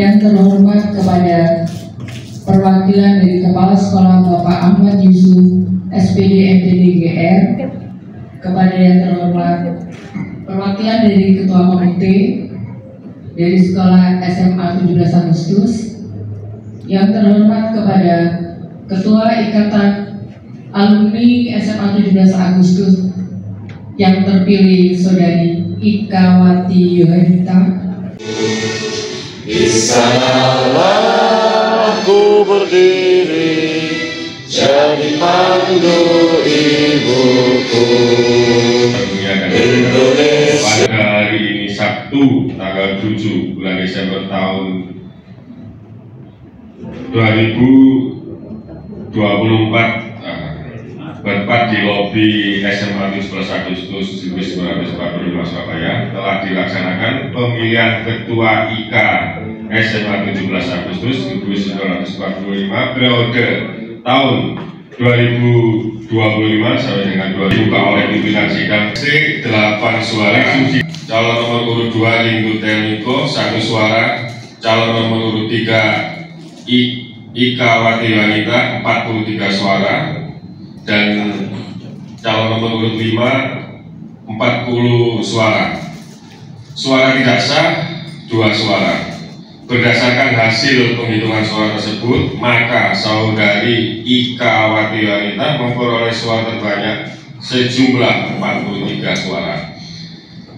Yang terhormat kepada perwakilan dari Kepala Sekolah Bapak Ahmad Yusuf SPD MPD GR, kepada yang terhormat perwakilan dari Ketua Komite dari Sekolah SMA 17 Agustus, yang terhormat kepada Ketua Ikatan Alumni SMA 17 Agustus yang terpilih Saudari Ikawati Yohanita. Di sanalah aku berdiri, jadi pandu ibuku. Indonesia. Pada hari ini Sabtu tanggal 7 bulan Desember tahun 2024, bertempat di lobi SMA 17 Agustus 1945 Surabaya telah dilaksanakan pemilihan Ketua IK SMA 17 Agustus 1945 periode tahun 2025 sampai dengan 2000 oleh pimpinan sidang C8 suara, calon nomor urut 2 Linggu Temiko 1 suara, calon nomor urut 3 Ikawati Wanita 43 suara, dan calon nomor urut 5 40 suara. Suara tidak sah 2 suara. Berdasarkan hasil penghitungan suara tersebut, maka Saudari Ikawati Wanita memperoleh suara terbanyak sejumlah 43 suara.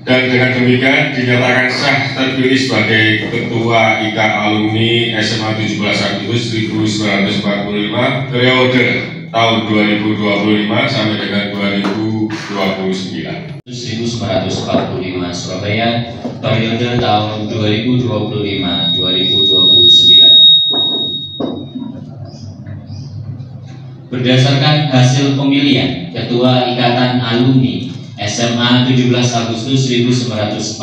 Dan dengan demikian dinyatakan sah terpilih sebagai Ketua IK Alumni SMA 17 Agustus 1945 periode tahun 2025 sampai dengan 2029. 1945 Surabaya periode tahun 2025-2029. Berdasarkan hasil pemilihan Ketua Ikatan Alumni SMA 17 Agustus 1945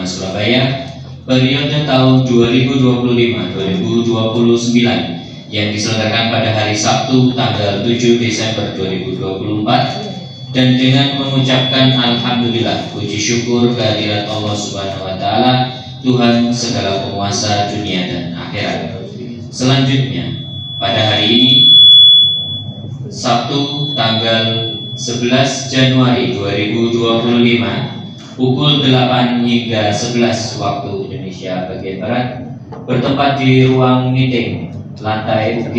Surabaya periode tahun 2025-2029 yang diselenggarakan pada hari Sabtu tanggal 7 Desember 2024, dan dengan mengucapkan alhamdulillah, puji syukur kehadirat Allah Subhanahu wa taala, Tuhan segala penguasa dunia dan akhirat. Selanjutnya, pada hari ini Sabtu tanggal 11 Januari 2025 pukul 8 hingga 11 waktu Indonesia bagian Barat, bertempat di ruang meeting lantai UG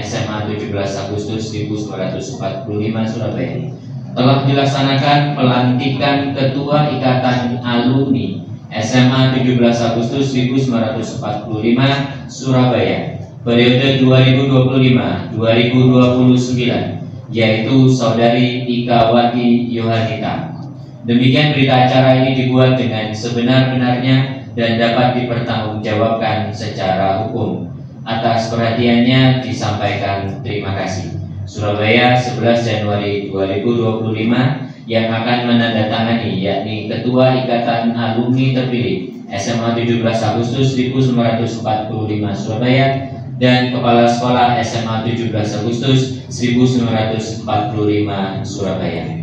SMA 17 Agustus 1945 Surabaya, telah dilaksanakan pelantikan Ketua Ikatan Alumni SMA 17 Agustus 1945 Surabaya periode 2025-2029, yaitu Saudari Ikawati Yohanita. Demikian berita acara ini dibuat dengan sebenar-benarnya dan dapat dipertanggungjawabkan secara hukum. Atas perhatiannya disampaikan terima kasih. Surabaya 11 Januari 2025 yang akan menandatangani yakni Ketua Ikatan Alumni terpilih SMA 17 Agustus 1945 Surabaya dan Kepala Sekolah SMA 17 Agustus 1945 Surabaya.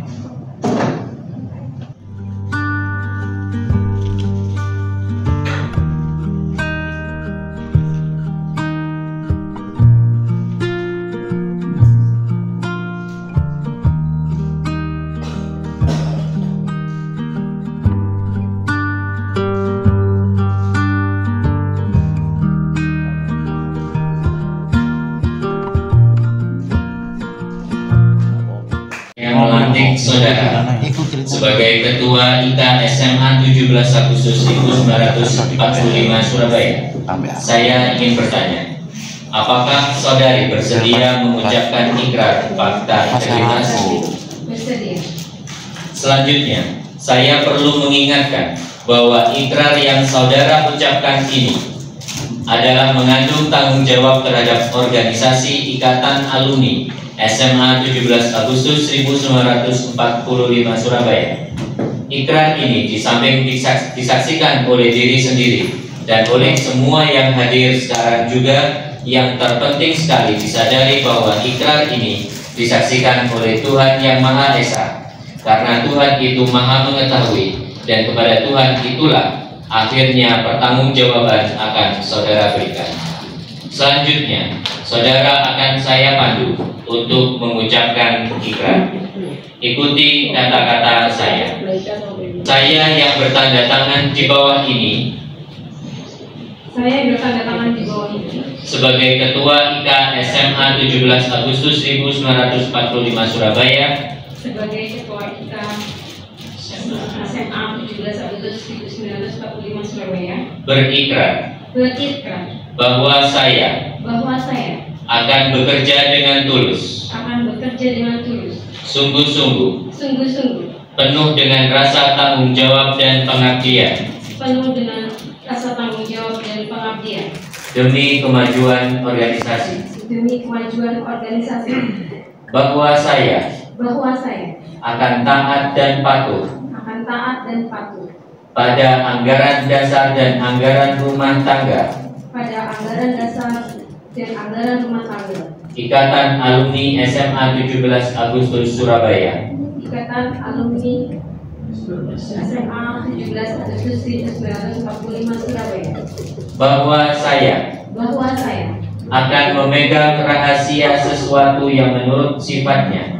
Melantik saudara sebagai Ketua IK SMA 17 Agustus 1945 Surabaya. Saya ingin bertanya, apakah saudari bersedia mengucapkan ikrar fakta integritas? Bersedia. Selanjutnya, saya perlu mengingatkan bahwa ikrar yang saudara ucapkan ini adalah mengandung tanggung jawab terhadap organisasi Ikatan Alumni SMA 17 Agustus 1945 Surabaya. Ikrar ini di samping disaksikan oleh diri sendiri dan oleh semua yang hadir sekarang juga, yang terpenting sekali disadari bahwa ikrar ini disaksikan oleh Tuhan yang Maha Esa, karena Tuhan itu Maha mengetahui dan kepada Tuhan itulah akhirnya pertanggungjawaban akan saudara berikan. Selanjutnya, saudara akan saya pandu untuk mengucapkan ikrar. Ikuti kata-kata saya. Saya yang bertanda tangan di bawah ini sebagai Ketua IK SMA 17 Agustus 1945 Surabaya. Sebagai Ketua IK SMA 17 Agustus 1945 Surabaya. Berikrar bahwa saya akan bekerja dengan tulus, sungguh-sungguh, penuh dengan rasa tanggung jawab dan pengabdian, demi kemajuan organisasi. Bahwa saya akan taat dan patuh pada anggaran dasar dan anggaran rumah tangga Ikatan Alumni SMA 17 Agustus Surabaya. Bahwa saya akan memegang rahasia sesuatu yang menurut sifatnya,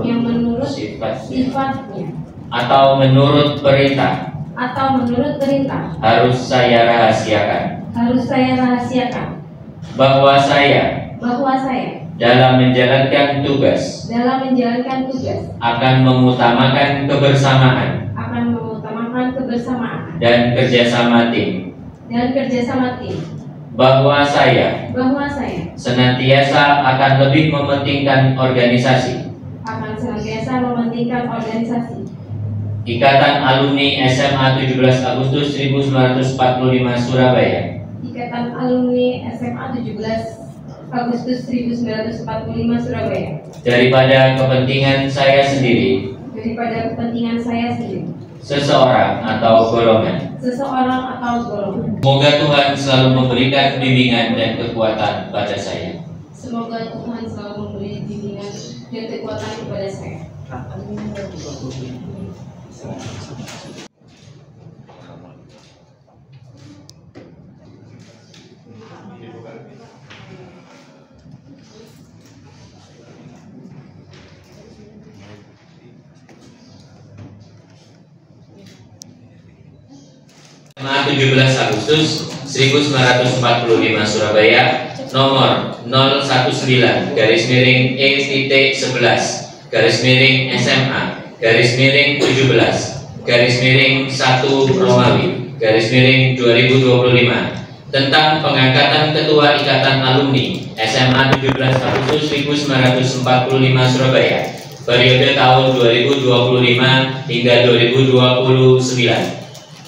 yang menurut sifatnya atau menurut perintah harus saya rahasiakan. Bahwa saya dalam menjalankan tugas akan mengutamakan kebersamaan dan kerjasama tim. Bahwa saya senantiasa akan lebih mementingkan organisasi. Ikatan Alumni SMA 17 Agustus 1945 Surabaya. Daripada kepentingan saya sendiri, seseorang atau golongan. Semoga Tuhan selalu memberikan bimbingan dan kekuatan pada saya. SMA 17 Agustus 1945 Surabaya, nomor 019/SMA-17/1 tentang pengangkatan Ketua Ikatan Alumni SMA 17 Agustus 1945 Surabaya periode tahun 2025 hingga 2029.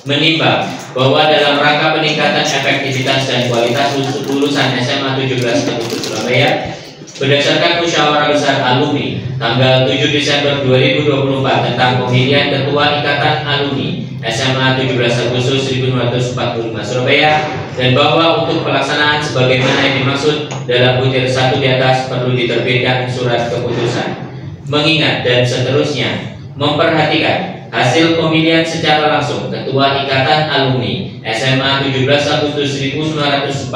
Menimbang bahwa dalam rangka peningkatan efektivitas dan kualitas lulusan SMA 17 Agustus Surabaya berdasarkan musyawarah besar alumni tanggal 7 Desember 2024 tentang pemilihan Ketua Ikatan Alumni SMA 17 Agustus 1945 Surabaya, dan bahwa untuk pelaksanaan sebagaimana yang dimaksud dalam butir 1 di atas perlu diterbitkan surat keputusan. Mengingat dan seterusnya, memperhatikan hasil pemilihan secara langsung Ketua Ikatan Alumni SMA 17 Agustus 1945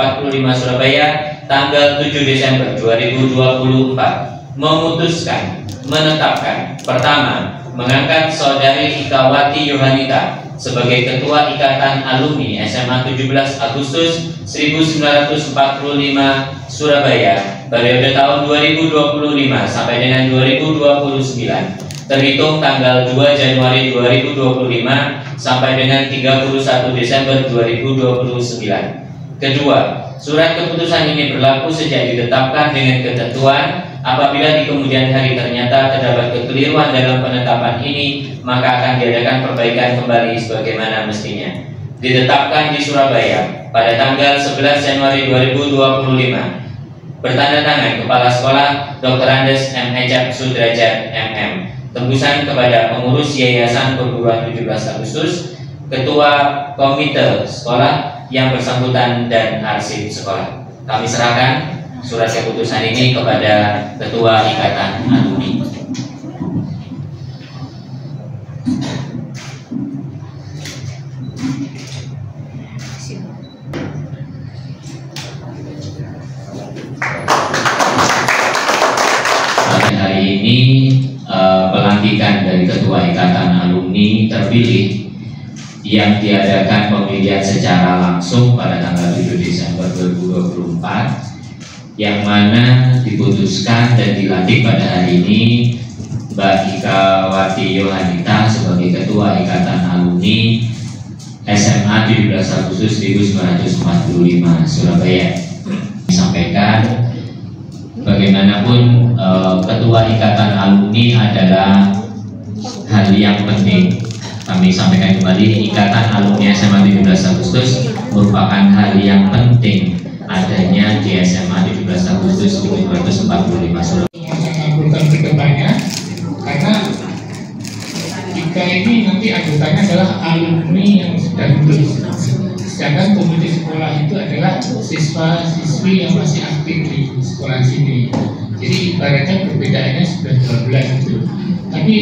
Surabaya tanggal 7 Desember 2024 memutuskan menetapkan: pertama, mengangkat Saudari Ikawati Yohanita sebagai Ketua Ikatan Alumni SMA 17 Agustus 1945 Surabaya periode tahun 2025 sampai dengan 2029 terhitung tanggal 2 Januari 2025 sampai dengan 31 Desember 2029. Kedua, surat keputusan ini berlaku sejak ditetapkan dengan ketentuan apabila di kemudian hari ternyata terdapat kekeliruan dalam penetapan ini, maka akan diadakan perbaikan kembali sebagaimana mestinya. Ditetapkan di Surabaya pada tanggal 11 Januari 2025. Bertanda tangan Kepala Sekolah Dr. Andes M. Ecap Sudrajat MM. Tembusan kepada pengurus Yayasan Perguruan 17 Agustus, Ketua Komite Sekolah yang bersangkutan, dan arsip sekolah. Kami serahkan surat keputusan ini kepada Ketua Ikatan Alumni. hari ini pelantikan dari Ketua Ikatan Alumni terpilih yang diadakan pemilihan secara langsung pada tanggal 7 Desember 2024, yang mana diputuskan dan dilantik pada hari ini Mbak Ika Wati Yohanita sebagai Ketua Ikatan Alumni SMA 17 Agustus 1945 Surabaya. Disampaikan bagaimanapun Ketua Ikatan Alumni adalah hal yang penting. Kami sampaikan kembali, Ikatan Alumni SMA 17 Agustus merupakan hal yang penting adanya di SMA 17 Agustus 1945 Surabaya. Mengabulkan kedepannya, karena jika ini nanti anggotanya adalah alumni yang sudah lulus, sedangkan komite sekolah itu adalah siswa-siswi yang masih aktif di sekolah sini. Jadi ibaratnya perbedaannya sudah 12 itu. Tapi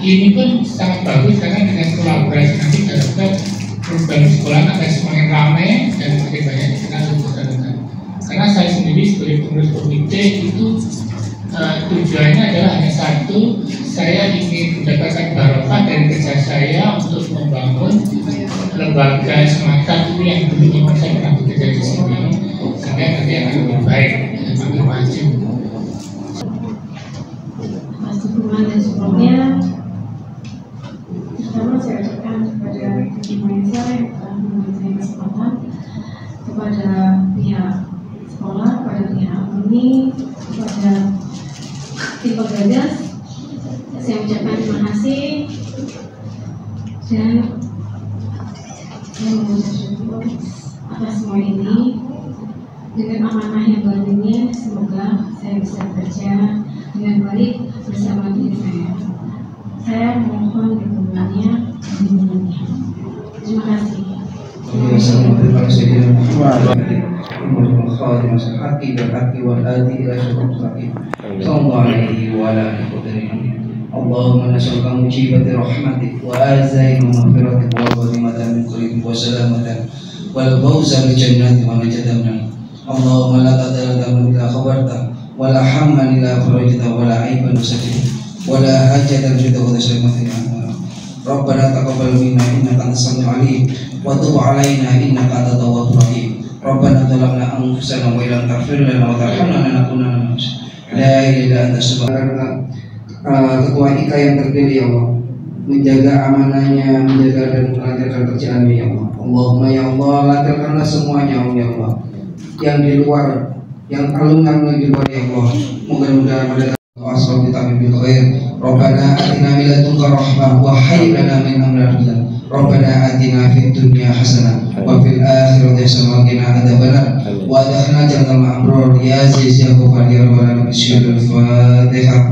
ini pun sangat bagus karena dengan kolaborasi nanti diharapkan program sekolah akan semakin ramai dan semakin banyak dikenal lulusan-lulusan. Karena saya sendiri sebagai pengurus komite itu tujuannya adalah hanya satu, saya ingin mendapatkan barokah dari kerja saya untuk membangun lembaga semacam ini yang dulu memang saya pernah bekerja di sini, sehingga nanti akan lebih baik dan lebih maju. Mas dukungan dan supportnya, pertama saya ucapkan kepada Maisa yang telah memberi saya kesempatan, kepada pihak sekolah, kepada pihak alumni, kepada tim penggagas, saya ucapkan terima kasih dan saya mengucap syukur atas semua ini. Dengan amanah yang baru ini, semoga saya bisa bekerja dengan baik bersama diri saya. Saya mohon dukungannya dan bimbingannya. Terima kasih. اللهم نسألك مجيبة رحمتك وآزائم مغفرتك والغنيمة من كل وسلامة والفوز بالجنة ونجاة من النار. اللهم لا قدر لنا إلا خبرته ولا حما إلا فرجته ولا عيبا سترته ولا حاجة جدا وتسلمتنا. ربنا تقبل منا إنك أنت السميع العليم وتب علينا إنك أنت التواب الرحيم. ربنا ظلمنا أنفسنا وإن لم تغفر لنا وترحمنا لنكونن من الخاسرين. لا إله إلا أنت سبحانك. Ketua IKA yang terpilih ya Allah, menjaga amanahnya, menjaga dan melancarkan kerjaannya ya Allah. Allahumma ya Allah, lancarkanlah semuanya ya Allah. Yang di luar, yang alumni di luar ya Allah, mudah-mudahan mendatangkan asal kita bil khair. Rabbana atina min ladunka rahmah wa hayyi lana min amrina rashada. Rabbana atina fid dunya hasanah wa fil akhirati hasanah wa qina adzabannar. Wa adkhilna jannatal ma'rur ya aziz ya ghafar ya rabbal alamin. Al-Fatihah.